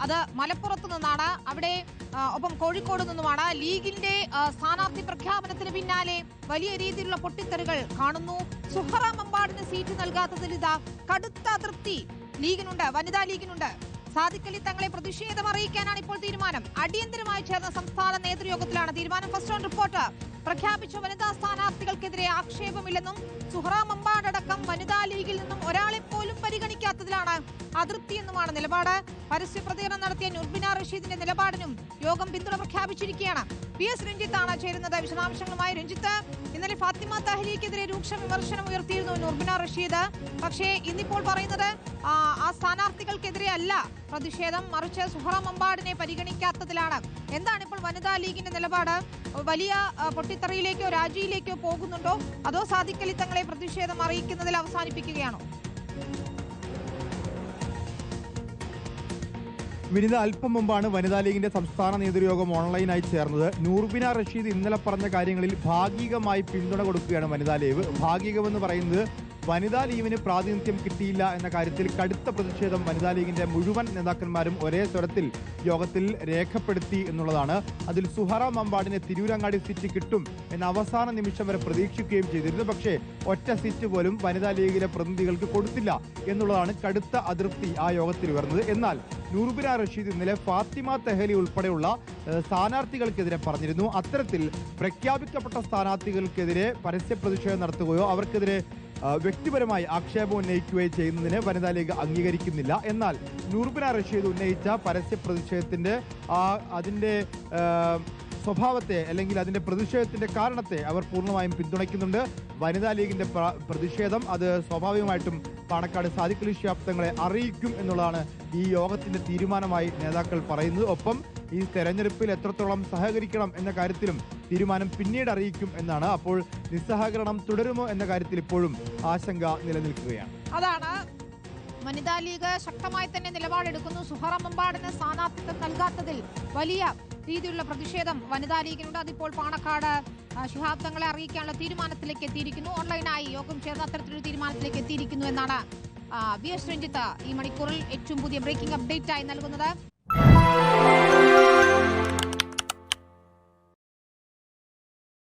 അത് മലപ്പുറത്ത് നിന്നാണ്. അവിടെ ഒപ്പം കോഴിക്കോട് നിന്നുമാണ്. ലീഗിന്റെ സ്ഥാനാർത്ഥി പ്രഖ്യാപനത്തിന് പിന്നാലെ വലിയ രീതിയിലുള്ള പൊട്ടിത്തെറികൾ കാണുന്നു. സുഹറ മമ്പാടിന് സീറ്റ് നൽകാത്തതിൽ ഇതാ കടുത്ത അതൃപ്തി ലീഗിനുണ്ട്, വനിതാ ലീഗിനുണ്ട്. സാദിഖ് അലി തങ്ങളെ പ്രതിഷേധം അറിയിക്കാനാണ് ഇപ്പോൾ തീരുമാനം. അടിയന്തരമായി ചേർന്ന സംസ്ഥാന നേതൃയോഗത്തിലാണ് തീരുമാനം. ഫസ്റ്റ് ഓൺ റിപ്പോർട്ട് പ്രഖ്യാപിച്ച വനിതാ സ്ഥാനാർത്ഥികൾക്കെതിരെ ആക്ഷേപമില്ലെന്നും സുഹറ മമ്പാടടക്കം വനിതാ ലീഗിൽ നിന്നും ഒരാളെ പോലും പരിഗണിക്കാത്തതിലാണ് അതൃപ്തിയെന്നുമാണ് നിലപാട്. പരസ്യ പ്രതികരണം നടത്തിയ നുർബിന റഷീദിന്റെ നിലപാടിനും യോഗം പിന്തുണ പ്രഖ്യാപിച്ചിരിക്കുകയാണ്. PS രഞ്ജിത്താണ് ചേരുന്നത്. വിശദാംശങ്ങളുമായി രഞ്ജിത്ത്, ഇന്നലെ ഫാത്തിമ താഹ്ലിക്കെതിരെ രൂക്ഷ വിമർശനം ഉയർത്തിയിരുന്നു നുർബിന റഷീദ്. പക്ഷേ ഇന്നിപ്പോൾ പറയുന്നത് ആ സ്ഥാനാർത്ഥികൾക്കെതിരെ അല്ല പ്രതിഷേധം, മറിച്ച് സുഹറ മമ്പാടിനെ പരിഗണിക്കാത്തതിലാണ്. എന്താണ് ഇപ്പോൾ വനിതാ ലീഗിന്റെ നിലപാട്? വലിയ പൊട്ടിത്തെറിയിലേക്കോ രാജിയിലേക്കോ പോകുന്നുണ്ടോ, അതോ സാദിഖ് അലി തങ്ങളെ പ്രതിഷേധം അറിയിക്കുന്നതിൽ അവസാനിപ്പിക്കുകയാണോ? വിനിത, അല്പം മുമ്പാണ് വനിതാ ലീഗിന്റെ സംസ്ഥാന നേതൃയോഗം ഓൺലൈനായി ചേർന്നത്. നൂർബിന റഷീദ് ഇന്നലെ പറഞ്ഞ കാര്യങ്ങളിൽ ഭാഗികമായി പിന്തുണ കൊടുക്കുകയാണ് വനിതാ ലീഗ്. ഭാഗികമെന്ന് പറയുന്നത് വനിതാ ലീഗിന് പ്രാതിനിധ്യം കിട്ടിയില്ല എന്ന കാര്യത്തിൽ കടുത്ത പ്രതിഷേധം വനിതാ ലീഗിന്റെ മുഴുവൻ നേതാക്കന്മാരും ഒരേ സ്വരത്തിൽ യോഗത്തിൽ രേഖപ്പെടുത്തി എന്നുള്ളതാണ്. അതിൽ സുഹറ മമ്പാടിന് തിരൂരങ്ങാടി സീറ്റ് കിട്ടും എന്ന അവസാന നിമിഷം വരെ പ്രതീക്ഷിക്കുകയും ചെയ്തിരുന്നു. പക്ഷേ ഒറ്റ സീറ്റ് പോലും വനിതാ ലീഗിലെ പ്രതിനിധികൾക്ക് കൊടുത്തില്ല എന്നുള്ളതാണ് കടുത്ത അതൃപ്തി ആ യോഗത്തിൽ ഉയർന്നത്. എന്നാൽ നൂർബിന റഷീദ് ഇന്നലെ ഫാത്തിമ തെഹലി ഉൾപ്പെടെയുള്ള സ്ഥാനാർത്ഥികൾക്കെതിരെ പറഞ്ഞിരുന്നു. അത്തരത്തിൽ പ്രഖ്യാപിക്കപ്പെട്ട സ്ഥാനാർത്ഥികൾക്കെതിരെ പരസ്യ പ്രതിഷേധം നടത്തുകയോ അവർക്കെതിരെ വ്യക്തിപരമായി ആക്ഷേപം ഉന്നയിക്കുകയോ ചെയ്യുന്നതിന് വനിതാ ലീഗ് അംഗീകരിക്കുന്നില്ല. എന്നാൽ നൂർബിന റഷീദ് ഉന്നയിച്ച പരസ്യ പ്രതിഷേധത്തിന്റെ അതിന്റെ സ്വഭാവത്തെ അല്ലെങ്കിൽ അതിന്റെ പ്രതിഷേധത്തിന്റെ കാരണത്തെ അവർ പൂർണ്ണമായും പിന്തുണയ്ക്കുന്നുണ്ട്. വനിതാ ലീഗിന്റെ പ്രതിഷേധം അത് സ്വാഭാവികമായിട്ടും പാണക്കാട് സാദിഖ് അലി ശിഹാബ് തങ്ങളെ അറിയിക്കും എന്നുള്ളതാണ് ഈ യോഗത്തിന്റെ തീരുമാനമായി നേതാക്കൾ പറയുന്നത്. ഒപ്പം ഈ തെരഞ്ഞെടുപ്പിൽ എത്രത്തോളം സഹകരിക്കണം എന്ന കാര്യത്തിലും തീരുമാനം പിന്നീട് അറിയിക്കും എന്നാണ്. അപ്പോൾ നിസ്സഹകരണം തുടരുമോ എന്ന കാര്യത്തിൽ ഇപ്പോഴും ആശങ്ക നിലനിൽക്കുകയാണ്. അതാണ് വനിതാ ലീഗ് ശക്തമായി തന്നെ നിലപാടെടുക്കുന്നു. സുഹറ മമ്പാടിന് സ്ഥാനാർത്ഥിത്വം നൽകാത്തതിൽ വലിയ രീതിയിലുള്ള പ്രതിഷേധം വനിതാ ലീഗിനുണ്ട്. അതിപ്പോൾ പാണക്കാട് ശിഹാബ് തങ്ങളെ അറിയിക്കാനുള്ള തീരുമാനത്തിലേക്ക് എത്തിയിരിക്കുന്നു. ഓൺലൈനായി യോഗം ചേർന്ന അത്തരത്തിലൊരു തീരുമാനത്തിലേക്ക് എത്തിയിരിക്കുന്നു എന്നാണ് PS രഞ്ജിത്ത് ഈ മണിക്കൂറിൽ ഏറ്റവും പുതിയ ബ്രേക്കിംഗ് അപ്ഡേറ്റ് ആയി നൽകുന്നത്.